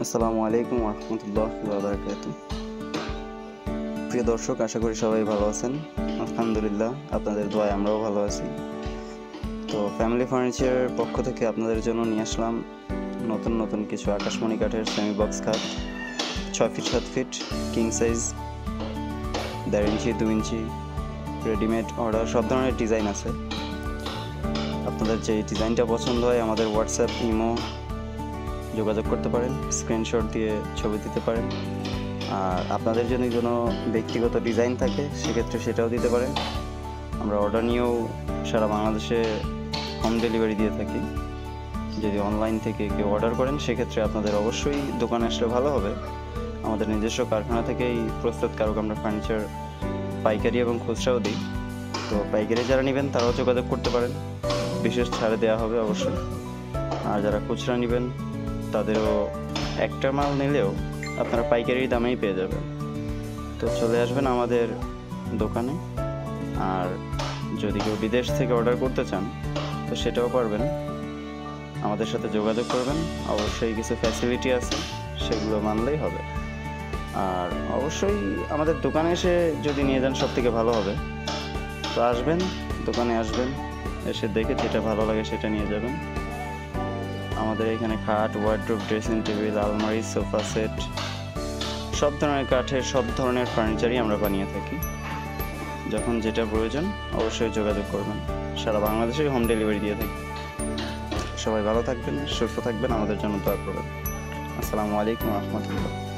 আসসালামু আলাইকুম ওয়া রাহমাতুল্লাহি ওয়া বারাকাতুহু। প্রিয় দর্শক, আশা করি সবাই ভালো আছেন। আলহামদুলিল্লাহ, আপনাদের দোয়ায় আমরাও ভালো আছি। তো ফ্যামিলি ফার্নিচারের পক্ষ থেকে আপনাদের জন্য নিয়ে আসলাম নতুন কিছু আকাশমণি কাঠের সেমি বক্স খাট, 6 ফিট 7 ফিট, কিং সাইজ, 1.5 ইঞ্চি 2 ইঞ্চি, রেডিমেড অর্ডার, সব ধরনের ডিজাইন আছে। আপনাদের যে ডিজাইনটা পছন্দ হয় আমাদের হোয়াটসঅ্যাপ, ইমো যোগাযোগ করতে পারেন, স্ক্রিনশট দিয়ে ছবি দিতে পারেন। আর আপনাদের যদি কোনো ব্যক্তিগত ডিজাইন থাকে সেক্ষেত্রে সেটাও দিতে পারেন। আমরা অর্ডার নিয়েও সারা বাংলাদেশে হোম ডেলিভারি দিয়ে থাকি। যদি অনলাইন থেকে কেউ অর্ডার করেন সেক্ষেত্রে আপনাদের অবশ্যই দোকানে আসলে ভালো হবে। আমাদের নিজস্ব কারখানা থেকেই প্রস্তুতকারক আমরা ফার্নিচার পাইকারি এবং খুচরাও দিই। তো পাইকারি যারা নেবেন তারাও যোগাযোগ করতে পারেন, বিশেষ ছাড়ে দেওয়া হবে অবশ্যই। আর যারা খুচরা নেবেন তাদেরও একটা মাল নিলেও আপনারা পাইকারি দামেই পেয়ে যাবেন। তো চলে আসবেন আমাদের দোকানে। আর যদি কেউ বিদেশ থেকে অর্ডার করতে চান তো সেটাও পারবেন, আমাদের সাথে যোগাযোগ করবেন। অবশ্যই কিছু ফ্যাসিলিটি আছে, সেগুলো মানলেই হবে। আর অবশ্যই আমাদের দোকানে এসে যদি নিয়ে যান সব থেকে ভালো হবে। তো আসবেন, দোকানে আসবেন, এসে দেখে যেটা ভালো লাগে সেটা নিয়ে যাবেন। আমাদের এখানে খাট, ওয়ার্ডরোব, ড্রেসিং টেবিল, আলমারি, সোফা সেট, সব ধরনের কাঠের সব ধরনের ফার্নিচারই আমরা বানিয়ে থাকি। যখন যেটা প্রয়োজন অবশ্যই যোগাযোগ করবেন। সারা বাংলাদেশে হোম ডেলিভারি দিয়ে থাকি। সবাই ভালো থাকবেন, সুস্থ থাকবেন, আমাদের জন্য দোয়া করবেন। আসসালামু আলাইকুম ওয়া রাহমাতুল্লাহ।